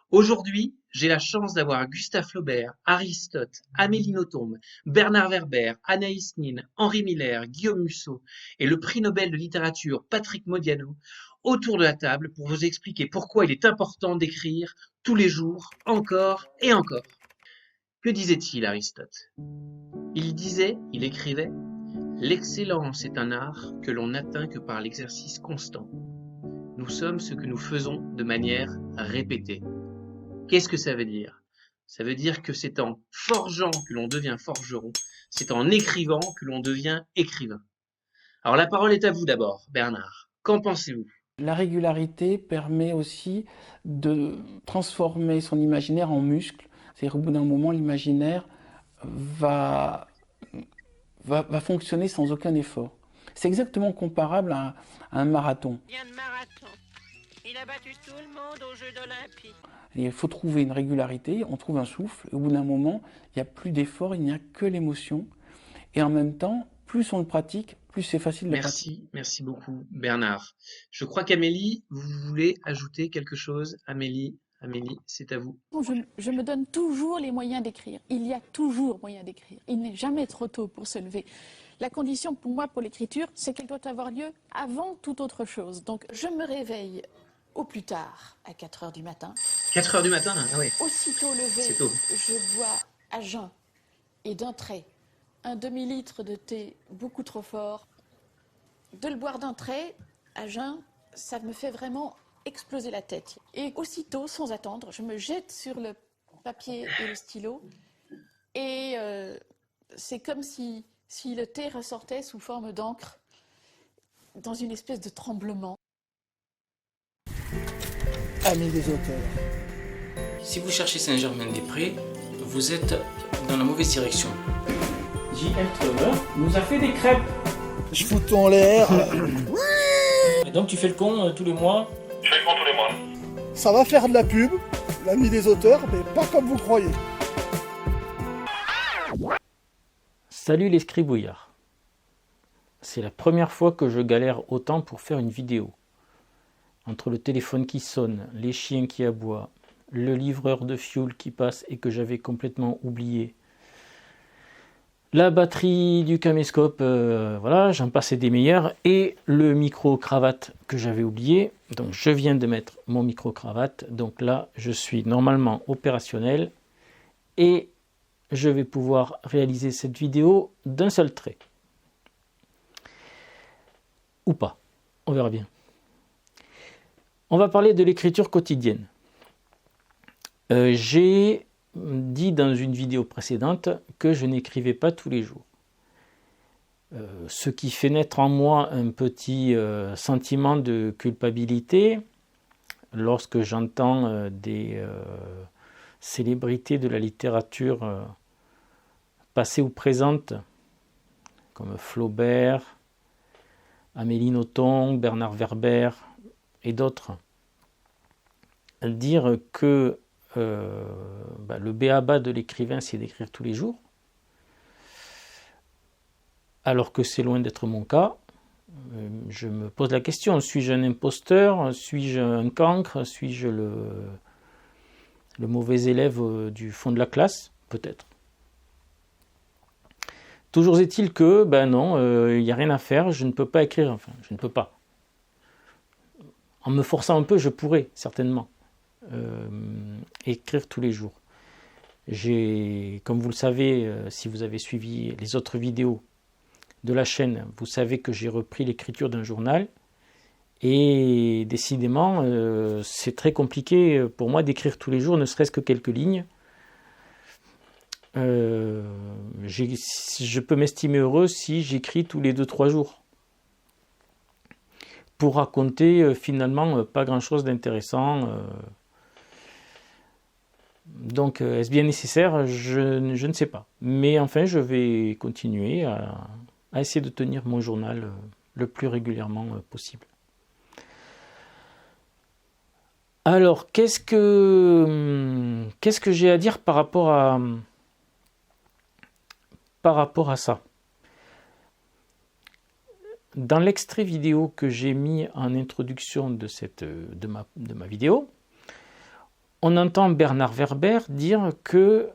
Aujourd'hui, j'ai la chance d'avoir Gustave Flaubert, Aristote, Amélie Nothomb, Bernard Werber, Anaïs Nin, Henri Miller, Guillaume Musso et le prix Nobel de littérature Patrick Modiano autour de la table pour vous expliquer pourquoi il est important d'écrire tous les jours, encore et encore. Que disait-il Aristote? Il écrivait, l'excellence est un art que l'on n'atteint que par l'exercice constant. Nous sommes ce que nous faisons de manière répétée. Qu'est-ce que ça veut dire? Ça veut dire que c'est en forgeant que l'on devient forgeron, c'est en écrivant que l'on devient écrivain. Alors la parole est à vous d'abord, Bernard. Qu'en pensez-vous? La régularité permet aussi de transformer son imaginaire en muscle. C'est-à-dire qu'au bout d'un moment, l'imaginaire va, va fonctionner sans aucun effort. C'est exactement comparable à un marathon. Bien de marathon. Il a battu tout le monde aux Jeux olympiques. Et il faut trouver une régularité, on trouve un souffle, et au bout d'un moment, il n'y a plus d'effort, il n'y a que l'émotion. Et en même temps, plus on le pratique, plus c'est facile de le pratiquer. Merci beaucoup, Bernard. Je crois qu'Amélie, vous voulez ajouter quelque chose? Amélie, c'est à vous. Je me donne toujours les moyens d'écrire. Il y a toujours moyen d'écrire. Il n'est jamais trop tôt pour se lever. La condition pour moi, pour l'écriture, c'est qu'elle doit avoir lieu avant toute autre chose. Donc je me réveille au plus tard à 4 heures du matin. 4 heures du matin? Ah oui, Aussitôt c'est levé, tôt. je bois à jeun et d'un trait un demi-litre de thé beaucoup trop fort. De le boire d'un trait à jeun, ça me fait vraiment exploser la tête. Et aussitôt, sans attendre, je me jette sur le papier et le stylo. Et c'est comme si le thé ressortait sous forme d'encre dans une espèce de tremblement. Amis des auteurs. Si vous cherchez Saint-Germain-des-Prés, vous êtes dans la mauvaise direction. J.L. Trevor nous a fait des crêpes. Je fous ton l'air. Et donc tu fais le con tous les mois. Ça va faire de la pub, l'ami des auteurs, mais pas comme vous croyez. Salut les scribouillards. C'est la première fois que je galère autant pour faire une vidéo. Entre le téléphone qui sonne, les chiens qui aboient, le livreur de fioul qui passe et que j'avais complètement oublié, la batterie du caméscope, voilà, j'en passais des meilleurs, et le micro-cravate que j'avais oublié. Donc je viens de mettre mon micro-cravate, donc là je suis normalement opérationnel et je vais pouvoir réaliser cette vidéo d'un seul trait. Ou pas, on verra bien. On va parler de l'écriture quotidienne. J'ai dit dans une vidéo précédente que je n'écrivais pas tous les jours. Ce qui fait naître en moi un petit sentiment de culpabilité lorsque j'entends des célébrités de la littérature passées ou présentes comme Flaubert, Amélie Nothomb, Bernard Werber et d'autres dire que le b.a.-ba de l'écrivain, c'est d'écrire tous les jours, alors que c'est loin d'être mon cas. Je me pose la question, suis-je un imposteur? Suis-je un cancre? Suis-je le mauvais élève du fond de la classe? Peut-être. Toujours est-il que, non, il n'y a rien à faire, je ne peux pas écrire, enfin, je ne peux pas. En me forçant un peu, je pourrais, certainement. Écrire tous les jours. Comme vous le savez, si vous avez suivi les autres vidéos de la chaîne, vous savez que j'ai repris l'écriture d'un journal et décidément c'est très compliqué pour moi d'écrire tous les jours, ne serait-ce que quelques lignes. Je peux m'estimer heureux si j'écris tous les 2-3 jours pour raconter finalement pas grand-chose d'intéressant. Donc, est-ce bien nécessaire? Je ne sais pas. Mais enfin, je vais continuer à essayer de tenir mon journal le plus régulièrement possible. Alors, qu'est-ce que j'ai à dire par rapport à ça? Dans l'extrait vidéo que j'ai mis en introduction de ma vidéo, on entend Bernard Werber dire que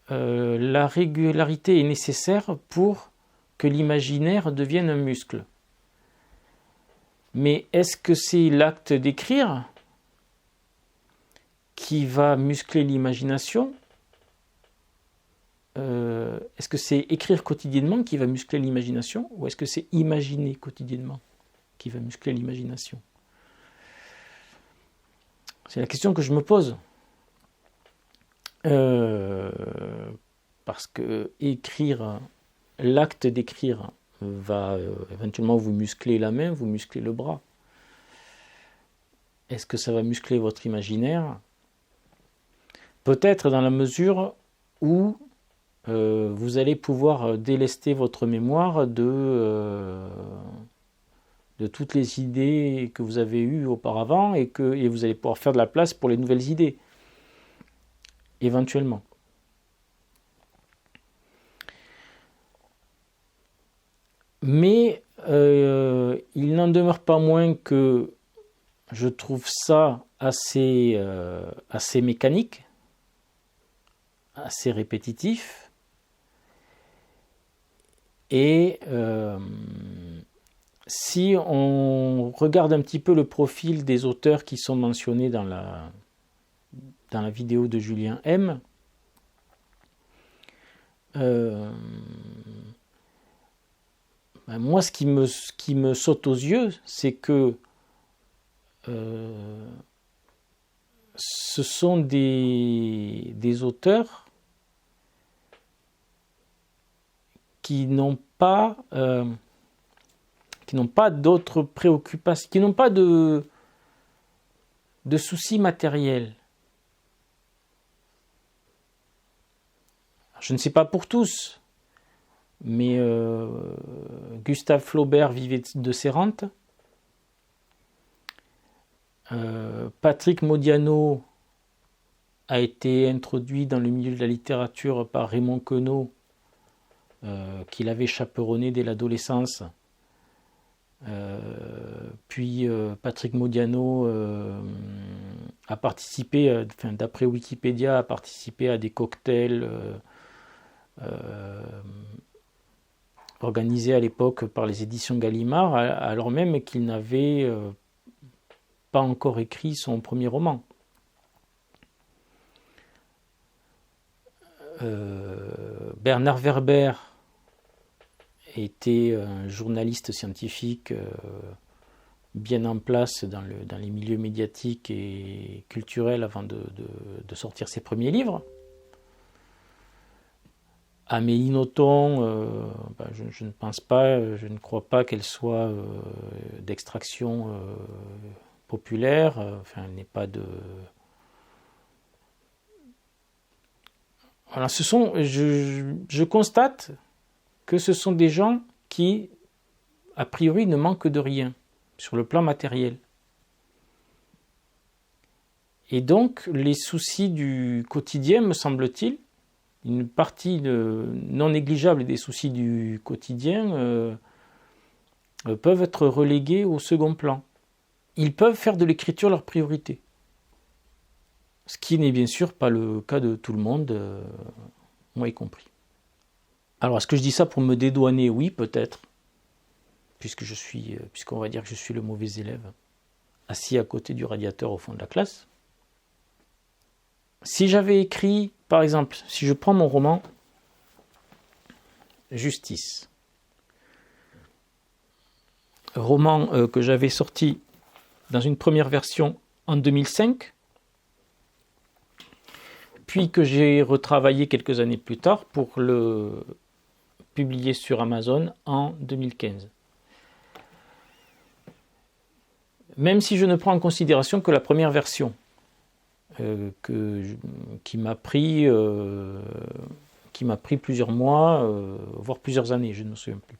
la régularité est nécessaire pour que l'imaginaire devienne un muscle. Mais est-ce que c'est l'acte d'écrire qui va muscler l'imagination ? Est-ce que c'est écrire quotidiennement qui va muscler l'imagination, ou est-ce que c'est imaginer quotidiennement qui va muscler l'imagination ? C'est la question que je me pose. Parce que l'acte d'écrire va éventuellement vous muscler la main, vous muscler le bras. Est-ce que ça va muscler votre imaginaire ? Peut-être dans la mesure où vous allez pouvoir délester votre mémoire de toutes les idées que vous avez eues auparavant et vous allez pouvoir faire de la place pour les nouvelles idées, éventuellement. Mais il n'en demeure pas moins que je trouve ça assez mécanique, assez répétitif. Et si on regarde un petit peu le profil des auteurs qui sont mentionnés dans la vidéo de Julien M, moi ce qui me saute aux yeux, c'est que ce sont des auteurs qui n'ont pas d'autres préoccupations, qui n'ont pas de soucis matériels. Je ne sais pas pour tous, mais Gustave Flaubert vivait de ses rentes. Patrick Modiano a été introduit dans le milieu de la littérature par Raymond Queneau, qu'il avait chaperonné dès l'adolescence. Puis Patrick Modiano a participé, d'après Wikipédia, a participé à des cocktails organisés à l'époque par les éditions Gallimard, alors même qu'il n'avait pas encore écrit son premier roman. Bernard Werber était un journaliste scientifique bien en place dans les milieux médiatiques et culturels avant de sortir ses premiers livres. Amélie Nothomb, je ne pense pas, je ne crois pas qu'elle soit d'extraction populaire, elle n'est pas de... Voilà, je constate que ce sont des gens qui, a priori, ne manquent de rien sur le plan matériel. Et donc, les soucis du quotidien, me semble-t-il, une partie non négligeable des soucis du quotidien peuvent être relégués au second plan. Ils peuvent faire de l'écriture leur priorité. Ce qui n'est bien sûr pas le cas de tout le monde, moi y compris. Alors, est-ce que je dis ça pour me dédouaner ? Oui, peut-être. Puisqu'on va dire que je suis le mauvais élève, assis à côté du radiateur au fond de la classe. Si j'avais écrit, par exemple, si je prends mon roman Justice, roman que j'avais sorti dans une première version en 2005, puis que j'ai retravaillé quelques années plus tard pour le publier sur Amazon en 2015. Même si je ne prends en considération que la première version, qui m'a pris plusieurs mois, voire plusieurs années, je ne me souviens plus.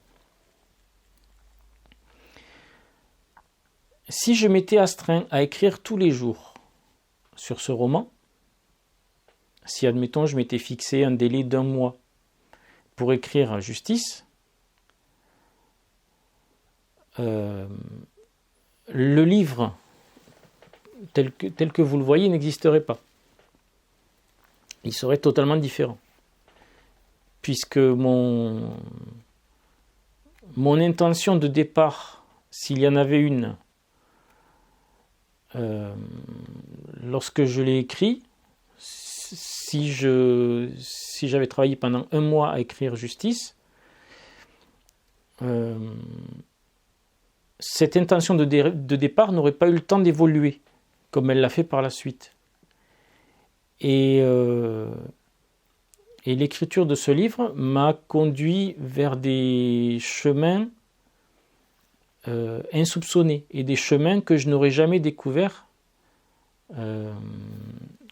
Si je m'étais astreint à écrire tous les jours sur ce roman, si, admettons, je m'étais fixé un délai d'1 mois pour écrire Justice, le livre tel que vous le voyez n'existerait pas. il serait totalement différent. Puisque mon intention de départ, s'il y en avait une, lorsque je l'ai écrit, si j'avais travaillé pendant 1 mois à écrire Justice, cette intention de départ n'aurait pas eu le temps d'évoluer comme elle l'a fait par la suite. Et l'écriture de ce livre m'a conduit vers des chemins insoupçonnés et des chemins que je n'aurais jamais découverts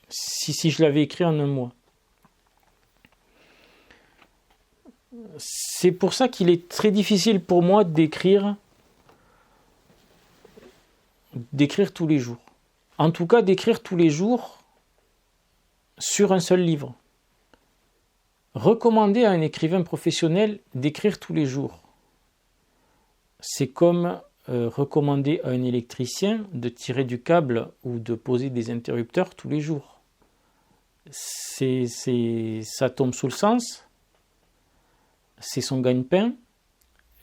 si je l'avais écrit en 1 mois. C'est pour ça qu'il est très difficile pour moi d'écrire tous les jours. En tout cas, d'écrire tous les jours sur un seul livre. Recommander à un écrivain professionnel d'écrire tous les jours, c'est comme recommander à un électricien de tirer du câble ou de poser des interrupteurs tous les jours. Ça tombe sous le sens, c'est son gagne-pain,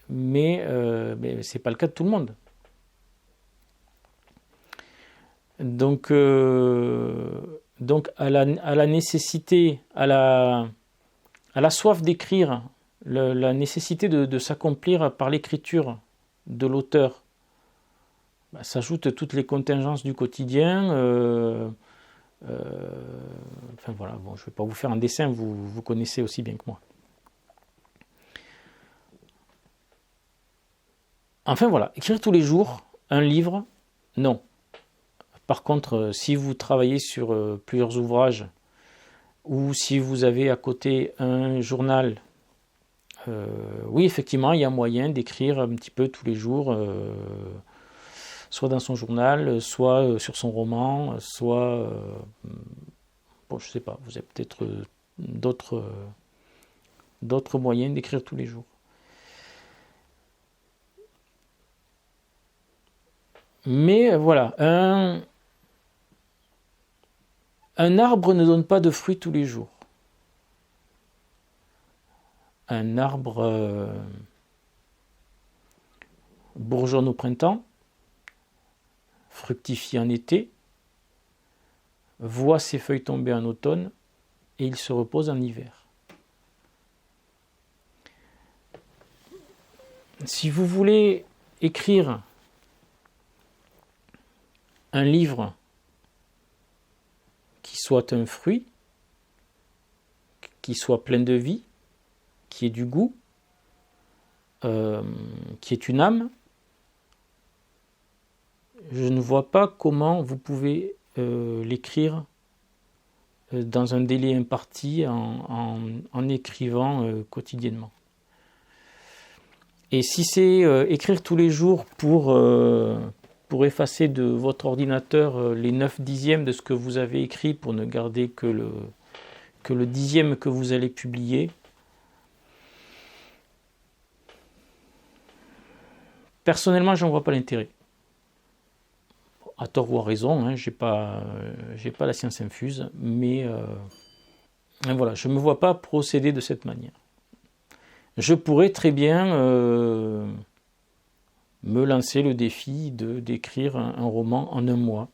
mais ce n'est pas le cas de tout le monde. Donc à la nécessité, à la soif d'écrire, la nécessité de s'accomplir par l'écriture de l'auteur, s'ajoutent toutes les contingences du quotidien. Enfin voilà, bon, je ne vais pas vous faire un dessin, vous connaissez aussi bien que moi. Enfin voilà, écrire tous les jours un livre, non. Par contre, si vous travaillez sur plusieurs ouvrages, ou si vous avez à côté un journal, oui, effectivement, il y a moyen d'écrire un petit peu tous les jours, soit dans son journal, soit sur son roman, soit... bon, je ne sais pas, vous avez peut-être d'autres moyens d'écrire tous les jours. Mais voilà, un arbre ne donne pas de fruits tous les jours. Un arbre bourgeonne au printemps, fructifie en été, voit ses feuilles tomber en automne et il se repose en hiver. Si vous voulez écrire un livre qui soit un fruit, qui soit plein de vie, qui ait du goût, qui ait une âme, je ne vois pas comment vous pouvez l'écrire dans un délai imparti en écrivant quotidiennement. Et si c'est écrire tous les jours pour effacer de votre ordinateur les 9/10 de ce que vous avez écrit pour ne garder que le 10e que vous allez publier, personnellement, j'en vois pas l'intérêt. À tort ou à raison, j'ai pas la science infuse, mais voilà, je me vois pas procéder de cette manière. Je pourrais très bien me lancer le défi d'écrire un roman en 1 mois.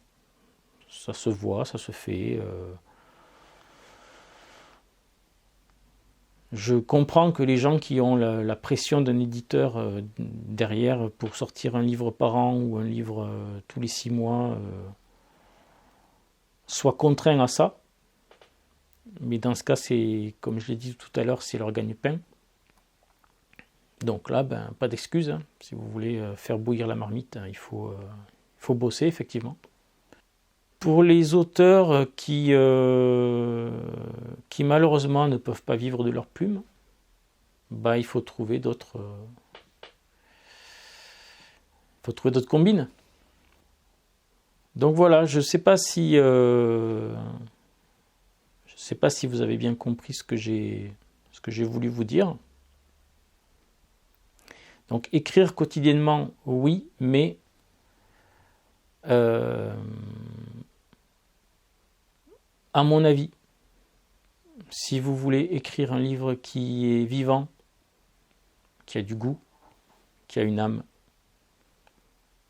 Ça se voit, ça se fait. Je comprends que les gens qui ont la pression d'un éditeur derrière pour sortir un livre par an ou un livre tous les 6 mois soient contraints à ça. Mais dans ce cas, c'est, comme je l'ai dit tout à l'heure, c'est leur gagne-pain. Donc là, pas d'excuse. Si vous voulez faire bouillir la marmite, il faut bosser, effectivement. Pour les auteurs qui malheureusement ne peuvent pas vivre de leur plume, il faut trouver d'autres combines. Donc voilà, je ne sais pas si vous avez bien compris ce que j'ai voulu vous dire. Donc écrire quotidiennement, oui, mais à mon avis, Si vous voulez écrire un livre qui est vivant, qui a du goût, qui a une âme,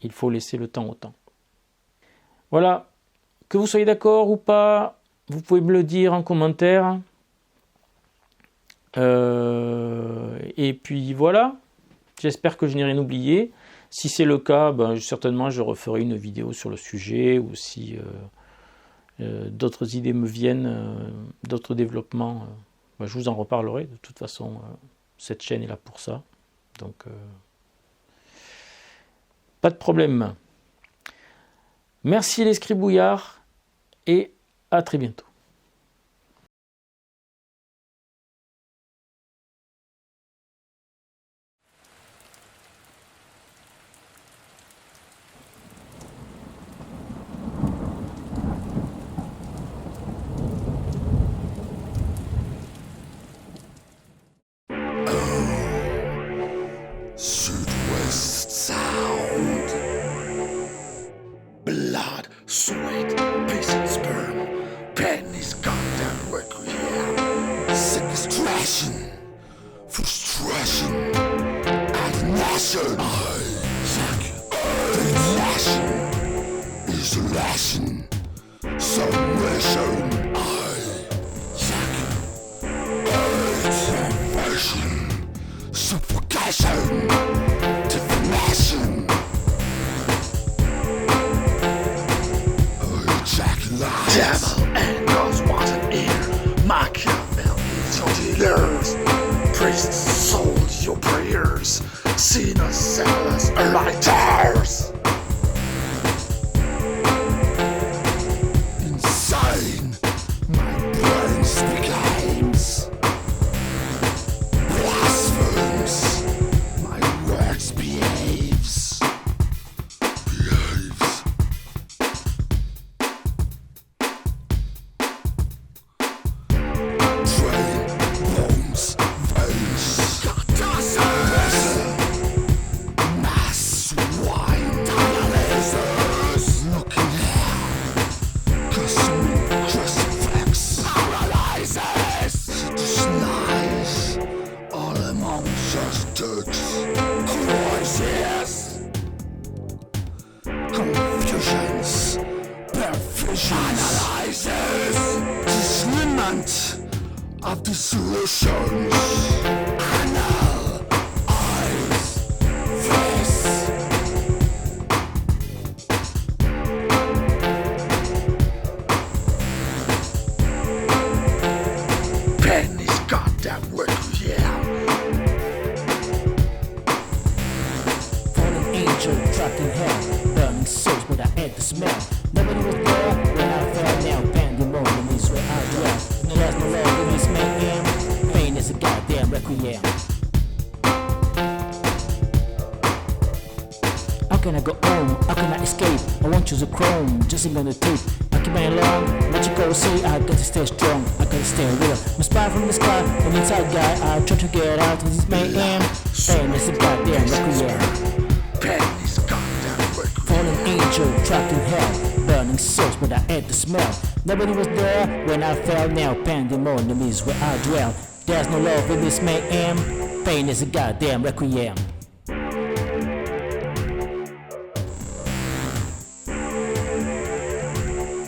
il faut laisser le temps au temps. Voilà, que vous soyez d'accord ou pas, vous pouvez me le dire en commentaire. Et puis voilà, j'espère que je n'ai rien oublié. Si c'est le cas, certainement je referai une vidéo sur le sujet, ou si d'autres idées me viennent, d'autres développements, je vous en reparlerai. De toute façon, cette chaîne est là pour ça. Donc, pas de problème. Merci les scribouillards et à très bientôt. Sud-West Sound. Blood, sweat, piss and sperm. Penny's goddamn requiem. Sequestration, frustration, alienation. Alienation, isolation, submission. Suffocation, defamation, ejaculation. Devil and God's wanted ear. Machiavelli is your dealers. Priests sold your prayers. Sinners, sellers, writers. Insane, my brain becomes. Blasphemes, my words behaves. Train, bones, veins. Mass wine dialysis. Looking at cosmic crucifix. Paralyzes. Lies. All among us ducks. Crisis. Confusions. Perfusions. Analyzes. Discernment of the solutions. Anal. Eyes. Face. Penny's goddamn requiem. Fallen angel trapped in hell, burning souls, but I hate the smell. Nobody was there when I fell now. Pandemonium is where I dwell. No, there's no love in this mayhem. Pain is a goddamn requiem. How can I go home? How can I escape? I won't choose a chrome, just ain't gonna tape. I keep my along, what you go say? I gotta stay strong, I gotta stay real. My spy from the sky, an inside guy. I try to get out of this mayhem. Pain is a goddamn requiem. Penny's goddamn requiem. Fallen angel trapped in hell, burning souls, but I hate the smell. Nobody was there when I fell. Now pandemonium is where I dwell. There's no love in this mayhem. Pain is a goddamn requiem.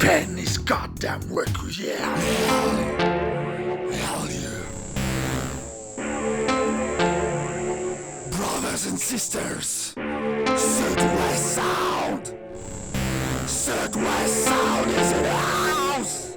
Penny's goddamn requiem. Hell yeah. Brothers and sisters, Sud-West Sound. Sud-West Sound is in the house.